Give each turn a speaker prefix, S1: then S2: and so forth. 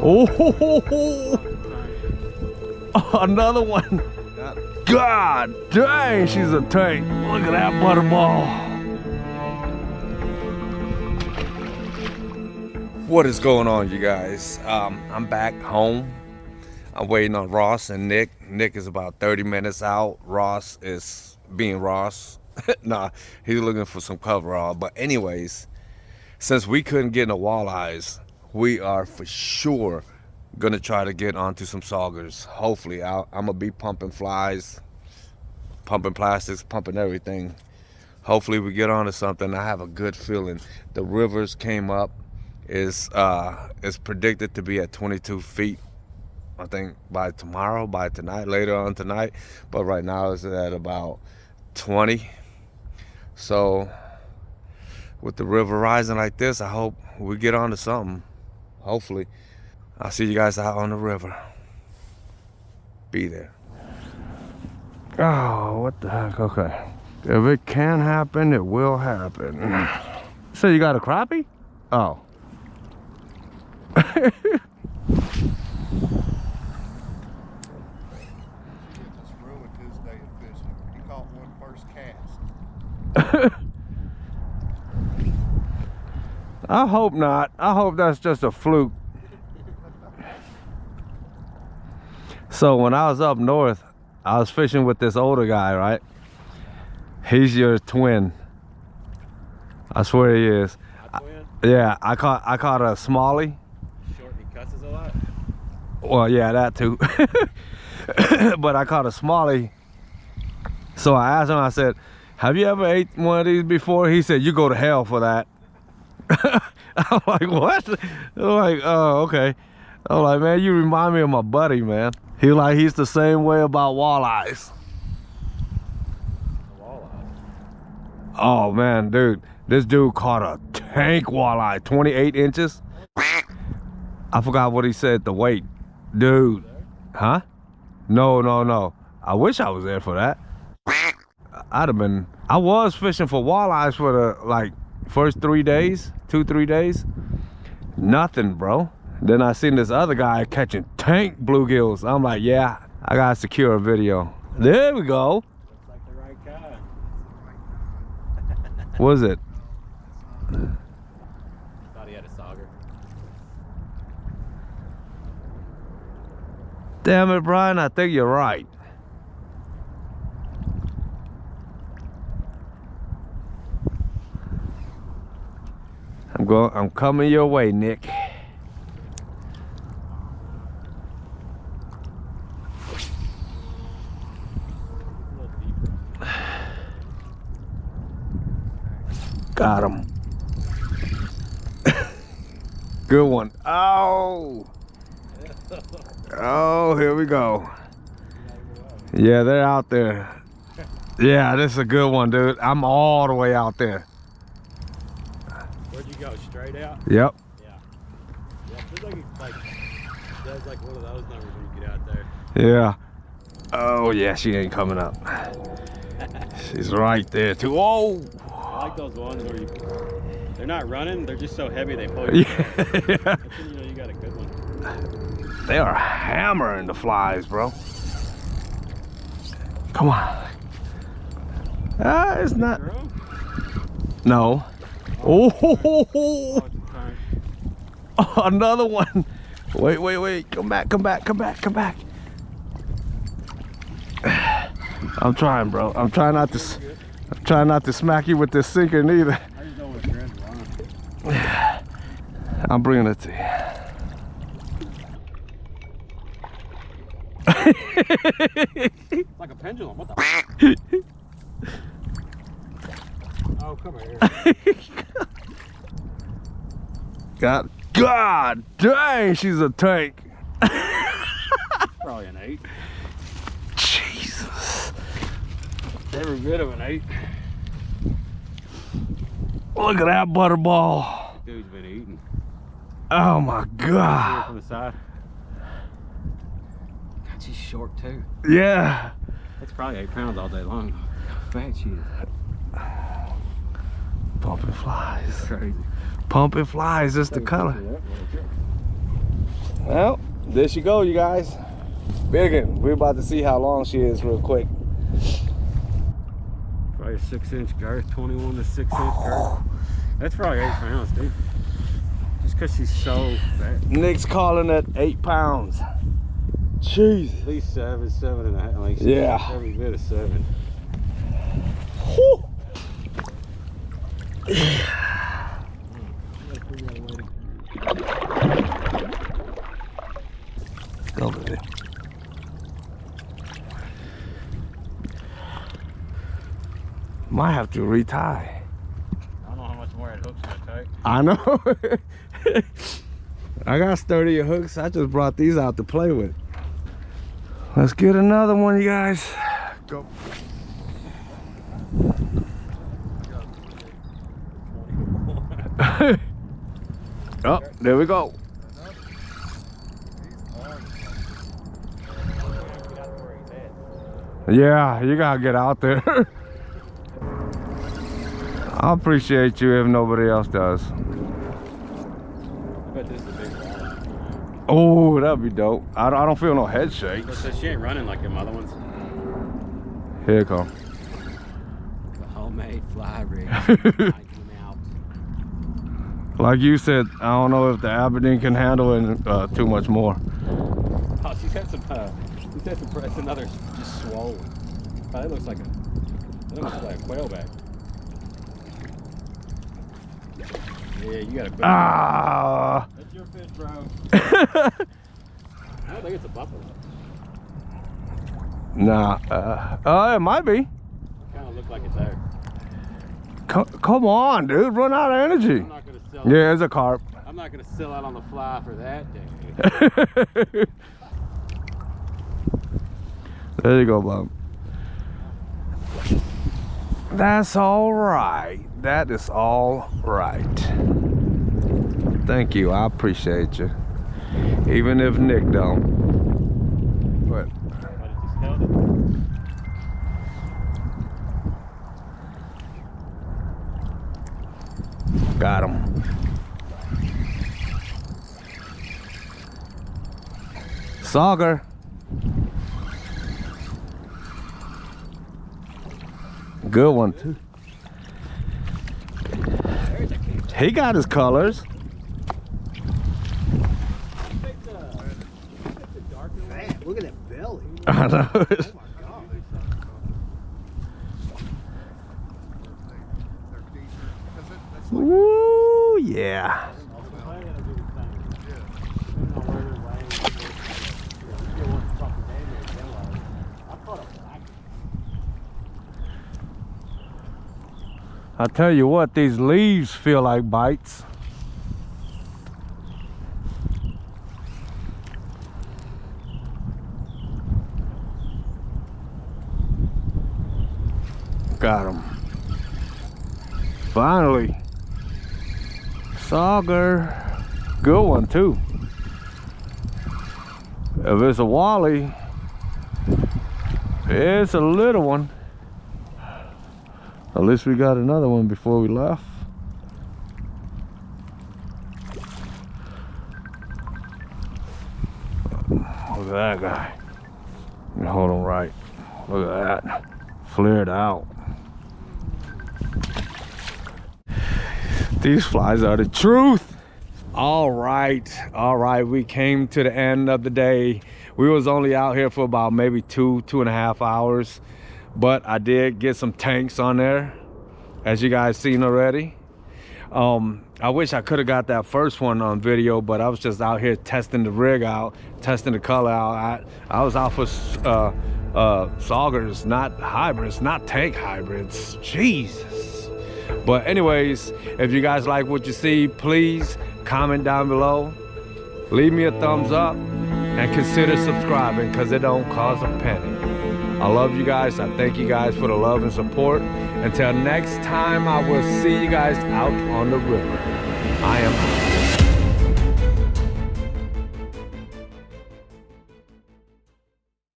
S1: Oh, another one. God dang, she's a tank. Look at that butterball. What is going on, you guys? I'm back home. I'm waiting on Ross and Nick. Nick is about 30 minutes out. Ross is being Ross. Nah, he's looking for some coverall. But anyways, since we couldn't get no walleyes, we are for sure gonna try to get onto some saugers. Hopefully, I'm gonna be pumping flies, pumping plastics, pumping everything. Hopefully we get onto something. I have a good feeling. The rivers came up. Is predicted to be at 22 feet. I think by tomorrow, by tonight, later on tonight. But right now it's at about 20. So with the river rising like this, I hope we get onto something. Hopefully. I'll see you guys out on the river. Be there. Oh, what the heck? Okay. If it can happen, it will happen. So you got a crappie? Oh. I hope not. I hope that's just a fluke. So when I was up north, I was fishing with this older guy, right? He's your twin. I swear he is. Yeah, I caught a smallie.
S2: Short, he cusses a lot.
S1: Well, yeah, that too. But I caught a smallie. So I asked him, I said, have you ever ate one of these before? He said, you go to hell for that. I'm like, what? I'm like, oh, okay. I'm like, man, you remind me of my buddy, man. He's the same way about walleyes. Oh, man, dude. This dude caught a tank walleye, 28 inches. I forgot what he said, the weight. Dude. Huh? No. I wish I was there for that. I was fishing for walleyes for the, like, first 3 days, 2-3 days. Nothing, bro. Then I seen this other guy catching tank bluegills. I'm like, yeah, I gotta secure a video. There we go.
S2: Looks like the right guy.
S1: What is it?
S2: Thought he had a sauger.
S1: Damn it, Brian, I think you're right. I'm coming your way, Nick. Got him. Good one. Oh. Oh, here we go. Yeah, they're out there. Yeah, this is a good one, dude. I'm all the way out there.
S2: Where'd you go? Straight out?
S1: Yep.
S2: Yeah. Yeah, feels like that's like one of those numbers when you get out there.
S1: Yeah. Oh yeah, she ain't coming up. She's right there too. Oh.
S2: I like those ones where they're not running, they're just so heavy they pull you.
S1: Yeah.
S2: That's when you know you got a good one.
S1: They are hammering the flies, bro. Come on. It's not. No. Oh, another one. Wait. Come back. I'm trying, bro. I'm trying not to smack you with this sinker neither. I'm bringing it to you.
S2: It's like a pendulum. What the? Oh, come here.
S1: God dang, she's a tank.
S2: Probably an 8.
S1: Jesus.
S2: Every bit of an 8.
S1: Look at that butterball.
S2: Dude's been eating.
S1: Oh my God.
S2: From the side. God, she's short too.
S1: Yeah.
S2: That's probably 8 pounds all day long. How fat she is.
S1: Pumping flies.
S2: Crazy.
S1: Pumping flies, just the color. Well, there she go, you guys. Biggin. We're about to see how long she is real quick.
S2: Probably a 6-inch girth, 21 to 6-inch girth. That's probably 8 pounds, dude. Just because she's so fat.
S1: Nick's calling it 8 pounds. Jeez.
S2: At least 7, 7.5. Like,
S1: Yeah.
S2: Every bit of 7.
S1: Whew. Go, baby. Might have to retie.
S2: I don't know how much more that hook's gonna take.
S1: I know. I got sturdier hooks. I just brought these out to play with. Let's get another one, you guys. Go. Oh, there we go. Yeah, you gotta get out there. I appreciate you if nobody else does.
S2: I bet this is a big one.
S1: Oh, that'd be dope. I don't feel no head shakes.
S2: So she ain't running like them other ones.
S1: Here it come.
S2: The homemade fly rig.
S1: Like you said, I don't know if the Aberdeen can handle it too much more.
S2: Oh, she's had some press, another just swollen. Oh, that looks like a quail back. Yeah, you got a big
S1: Ah!
S2: That's your fish, bro. I don't think it's a buffalo.
S1: Nah, it might be.
S2: Kind of look like it's there.
S1: Come on, dude, run out of energy.
S2: I'm not gonna sell.
S1: Yeah, it's a carp.
S2: I'm not gonna sell out on the fly for that day.
S1: There you go, bub. That's all right. That is all right. Thank you. I appreciate you. Even if Nick don't. But
S2: But it just held it.
S1: got him. Sauger. Good one too. He got his colors.
S3: Man, look at that belly.
S1: I know.
S3: Oh my god.
S1: Woo, yeah. I tell you what, these leaves feel like bites. Got him. Finally. Sauger. Good one too. If it's a wally, it's a little one. At least we got another one before we left. Look at that guy. Hold on right. Look at that. Flared out. These flies are the truth. All right, we came to the end of the day. We was only out here for about maybe 2.5 hours, but I did get some tanks on there, as you guys seen already. I wish I could have got that first one on video, but I was just out here testing the rig out, testing the color out. I was out for saugers, not hybrids, not tank hybrids. Jesus. But anyways, if you guys like what you see, please comment down below, leave me a thumbs up, and consider subscribing, because it don't cost a penny. I love you guys. I thank you guys for the love and support. Until next time, I will see you guys out on the river. I am out.